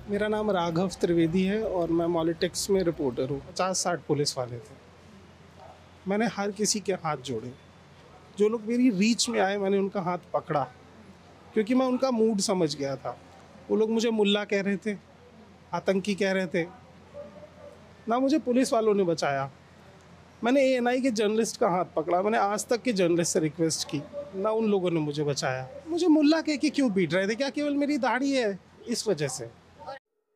मेरा नाम राघव त्रिवेदी है और मैं पॉलिटिक्स में रिपोर्टर हूँ। 50-60 पुलिस वाले थे। मैंने हर किसी के हाथ जोड़े। जो लोग मेरी रीच में आए मैंने उनका हाथ पकड़ा, क्योंकि मैं उनका मूड समझ गया था। वो लोग मुझे मुल्ला कह रहे थे, आतंकी कह रहे थे। ना मुझे पुलिस वालों ने बचाया। मैंने एएनआई के जर्नलिस्ट का हाथ पकड़ा। मैंने आज तक के जर्नलिस्ट से रिक्वेस्ट की, ना उन लोगों ने मुझे बचाया। मुझे मुल्ला कह के क्यों पीट रहे थे? क्या केवल मेरी दाढ़ी है इस वजह से?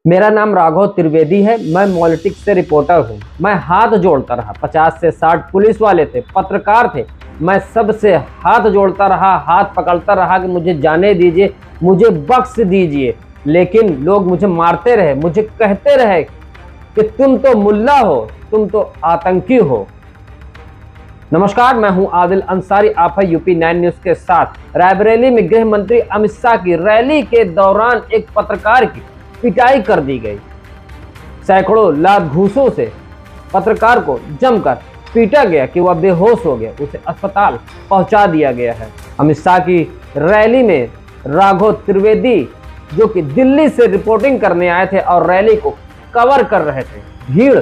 मेरा नाम राघव त्रिवेदी है। मैं पॉलिटिक्स से रिपोर्टर हूँ। मैं हाथ जोड़ता रहा। 50 से 60 पुलिस वाले थे, पत्रकार थे। मैं सबसे हाथ जोड़ता रहा, हाथ पकड़ता रहा कि मुझे जाने दीजिए, मुझे बख्श दीजिए। लेकिन लोग मुझे मारते रहे, मुझे कहते रहे कि तुम तो मुल्ला हो, तुम तो आतंकी हो। नमस्कार, मैं हूं आदिल अंसारी। आप है यूपी 9 न्यूज के साथ। रायबरेली में गृह मंत्री अमित शाह की रैली के दौरान एक पत्रकार की पिटाई कर दी गई। सैकड़ों लाख घूसों से पत्रकार को जमकर पीटा गया कि वह बेहोश हो गया। उसे अस्पताल पहुंचा दिया गया है। अमित शाह की रैली में राघव त्रिवेदी, जो कि दिल्ली से रिपोर्टिंग करने आए थे और रैली को कवर कर रहे थे, भीड़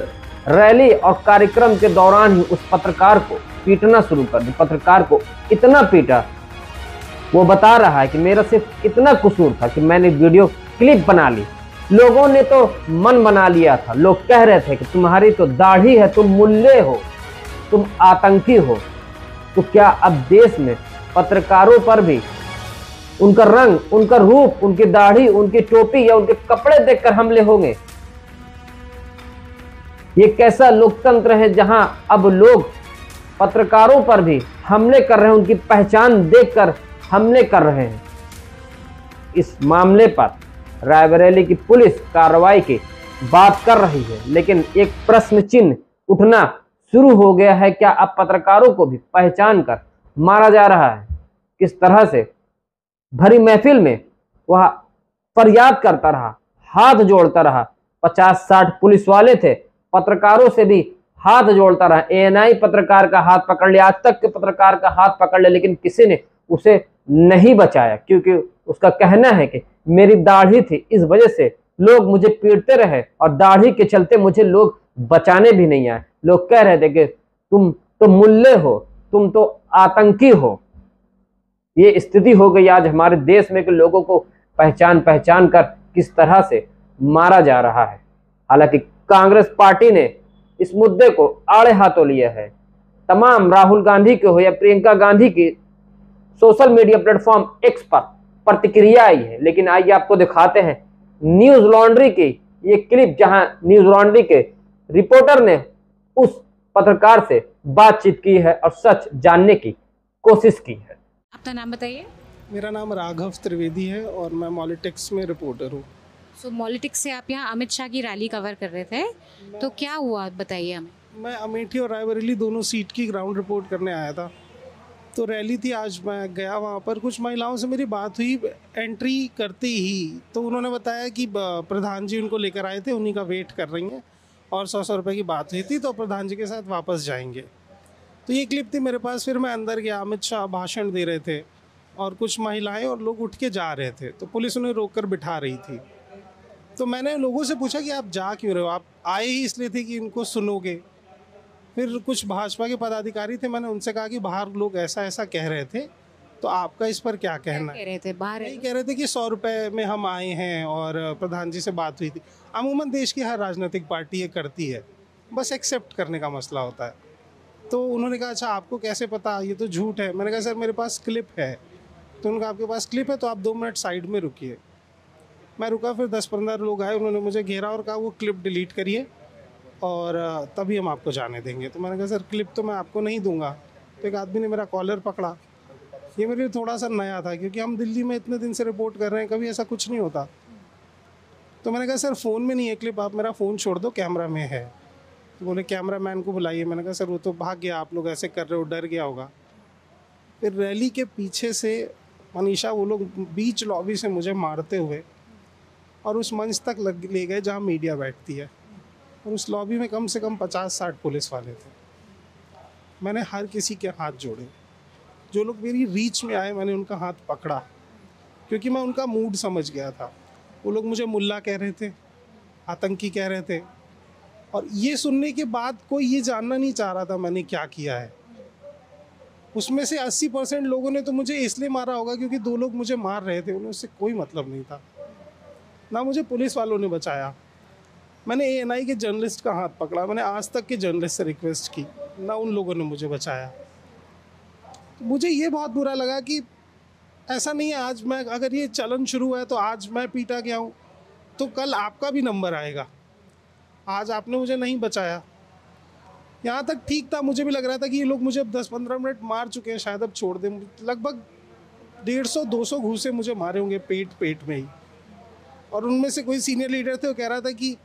रैली और कार्यक्रम के दौरान ही उस पत्रकार को पीटना शुरू कर दी। पत्रकार को इतना पीटा, वो बता रहा है कि मेरा सिर्फ इतना कसूर था कि मैंने वीडियो क्लिप बना ली। लोगों ने तो मन बना लिया था। लोग कह रहे थे कि तुम्हारी तो दाढ़ी है, तुम मुल्ले हो, तुम आतंकी हो। तो क्या अब देश में पत्रकारों पर भी उनका रंग, उनका रूप, उनकी दाढ़ी, उनकी टोपी या उनके कपड़े देखकर हमले होंगे? ये कैसा लोकतंत्र है जहां अब लोग पत्रकारों पर भी हमले कर रहे हैं, उनकी पहचान देखकर हमले कर रहे हैं? इस मामले पर रायबरेली की पुलिस कार्रवाई की बात कर रही है, लेकिन एक प्रश्न चिन्ह उठना शुरू हो गया है। क्या अब पत्रकारों को भी पहचान कर मारा जा रहा है? किस तरह से भरी महफिल में वह फरियाद करता रहा, हाथ जोड़ता रहा। 50-60 पुलिस वाले थे, पत्रकारों से भी हाथ जोड़ता रहा। एएनआई पत्रकार का हाथ पकड़ लिया, आज तक के पत्रकार का हाथ पकड़ लिया, लेकिन किसी ने उसे नहीं बचाया, क्योंकि उसका कहना है कि मेरी दाढ़ी थी, इस वजह से लोग मुझे पीटते रहे और दाढ़ी के चलते मुझे लोग बचाने भी नहीं आए। लोग कह रहे थे कि तुम तो मुल्ले हो, तुम तो आतंकी हो। ये स्थिति हो गई आज हमारे देश में कि लोगों को पहचान पहचान कर किस तरह से मारा जा रहा है। हालांकि कांग्रेस पार्टी ने इस मुद्दे को आड़े हाथों लिया है। तमाम राहुल गांधी के हो या प्रियंका गांधी की सोशल मीडिया प्लेटफॉर्म एक्स पर प्रतिक्रिया आई है। लेकिन आइए आपको दिखाते हैं न्यूज लॉन्ड्री की ये क्लिप, जहां न्यूज लॉन्ड्री के रिपोर्टर ने उस पत्रकार से बातचीत की है और सच जानने की कोशिश की है। अपना नाम बताइए। मेरा नाम राघव त्रिवेदी है और मैं पॉलिटिक्स में रिपोर्टर हूँ। सो पॉलिटिक्स से आप यहाँ अमित शाह की रैली कवर कर रहे थे, तो क्या हुआ बताइए हमें। मैं अमेठी और रायबरेली दोनों सीट की ग्राउंड रिपोर्ट करने आया था। तो रैली थी आज, मैं गया वहाँ पर। कुछ महिलाओं से मेरी बात हुई एंट्री करते ही। तो उन्होंने बताया कि प्रधान जी उनको लेकर आए थे, उन्हीं का वेट कर रही हैं और 100 रुपये की बात हुई थी, तो प्रधान जी के साथ वापस जाएंगे। तो ये क्लिप थी मेरे पास। फिर मैं अंदर गया, अमित शाह भाषण दे रहे थे और कुछ महिलाएं और लोग उठ के जा रहे थे, तो पुलिस उन्हें रोक कर बिठा रही थी। तो मैंने लोगों से पूछा कि आप जा क्यों रहे हो? आप आए ही इसलिए थे कि इनको सुनोगे? फिर कुछ भाजपा के पदाधिकारी थे, मैंने उनसे कहा कि बाहर लोग ऐसा ऐसा कह रहे थे, तो आपका इस पर क्या कहना है? कह रहे थे बाहर यही कह रहे थे कि 100 रुपये में हम आए हैं और प्रधान जी से बात हुई थी। अमूमन देश की हर राजनीतिक पार्टी ये करती है, बस एक्सेप्ट करने का मसला होता है। तो उन्होंने कहा अच्छा आपको कैसे पता, ये तो झूठ है। मैंने कहा सर मेरे पास क्लिप है। तो उन्होंने कहा आपके पास क्लिप है तो आप 2 मिनट साइड में रुकिए। मैं रुका, फिर 10-15 लोग आए, उन्होंने मुझे घेरा और कहा वो क्लिप डिलीट करिए और तभी हम आपको जाने देंगे। तो मैंने कहा सर क्लिप तो मैं आपको नहीं दूंगा। तो एक आदमी ने मेरा कॉलर पकड़ा। ये मेरे लिए थोड़ा सा नया था, क्योंकि हम दिल्ली में इतने दिन से रिपोर्ट कर रहे हैं, कभी ऐसा कुछ नहीं होता। तो मैंने कहा सर फ़ोन में नहीं है क्लिप, आप मेरा फ़ोन छोड़ दो, कैमरा में है। तो बोले कैमरा मैन को बुलाइए। मैंने कहा सर वो तो भाग गया, आप लोग ऐसे कर रहे हो, डर गया होगा। फिर रैली के पीछे से मनीषा, वो लोग बीच लॉबी से मुझे मारते हुए और उस मंच तक ले गए जहाँ मीडिया बैठती है। और उस लॉबी में कम से कम 50-60 पुलिस वाले थे। मैंने हर किसी के हाथ जोड़े। जो लोग मेरी रीच में आए मैंने उनका हाथ पकड़ा, क्योंकि मैं उनका मूड समझ गया था। वो लोग मुझे मुल्ला कह रहे थे, आतंकी कह रहे थे। और ये सुनने के बाद कोई ये जानना नहीं चाह रहा था मैंने क्या किया है। उसमें से 80% लोगों ने तो मुझे इसलिए मारा होगा क्योंकि 2 लोग मुझे मार रहे थे, उन्हें उससे कोई मतलब नहीं था। ना मुझे पुलिस वालों ने बचाया, मैंने ANI के जर्नलिस्ट का हाथ पकड़ा, मैंने आज तक के जर्नलिस्ट से रिक्वेस्ट की, ना उन लोगों ने मुझे बचाया। तो मुझे ये बहुत बुरा लगा कि ऐसा नहीं है आज मैं, अगर ये चलन शुरू है तो आज मैं पीटा गया हूँ तो कल आपका भी नंबर आएगा। आज आपने मुझे नहीं बचाया। यहाँ तक ठीक था, मुझे भी लग रहा था कि ये लोग मुझे अब 10-15 मिनट मार चुके हैं, शायद अब छोड़ दें। लगभग 150-200 घूंसे मुझे मारे होंगे पेट में ही। और उनमें से कोई सीनियर लीडर थे, वो कह रहा था कि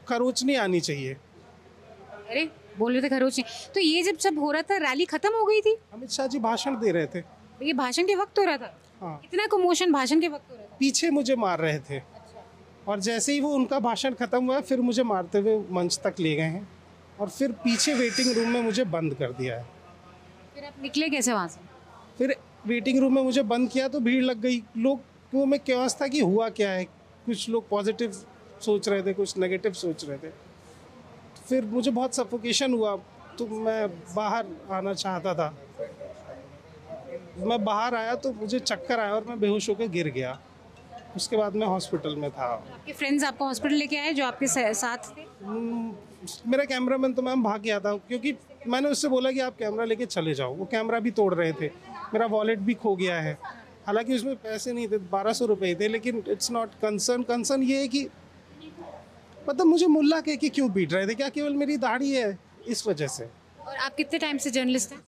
खरोच नहीं आनी चाहिए। अरे बोल रहे थे खरोच नहीं। तो ये जब सब हो रहा था, रैली खत्म हो गई थी? अमित शाह जी भाषण दे रहे थे। ये भाषण के वक्त हो रहा था? हाँ, इतना कमोशन भाषण के वक्त हो रहा था? पीछे मुझे मार रहे थे। और जैसे ही वो उनका भाषण खत्म हुआ फिर मुझे मारते हुए मंच तक ले गए हैं और फिर पीछे वेटिंग रूम में मुझे बंद कर दिया है। फिर आप निकले कैसे वहाँ से? फिर वेटिंग रूम में मुझे बंद किया तो भीड़ लग गई। लोग वो में क्योस था कि हुआ क्या है, कुछ लोग पॉजिटिव सोच रहे थे, कुछ नेगेटिव सोच रहे थे। फिर मुझे बहुत सफोकेशन हुआ तो मैं बाहर आना चाहता था। मैं बाहर आया तो मुझे चक्कर आया और मैं बेहोश होकर गिर गया। उसके बाद मैं हॉस्पिटल में था। आपके फ्रेंड्स आपको हॉस्पिटल लेके आए जो आपके साथ थे? मेरा कैमरामैन तो मैम भाग गया था क्योंकि मैंने उससे बोला कि आप कैमरा लेके चले जाओ। वो कैमरा भी तोड़ रहे थे, मेरा वॉलेट भी खो गया है। हालांकि उसमें पैसे नहीं थे, 1200 रुपये थे, लेकिन इट्स नॉट कंसर्न ये है कि मतलब मुझे मुल्ला कह के क्यों पीट रहे थे? क्या केवल मेरी दाढ़ी है इस वजह से? और आप कितने टाइम से जर्नलिस्ट हैं?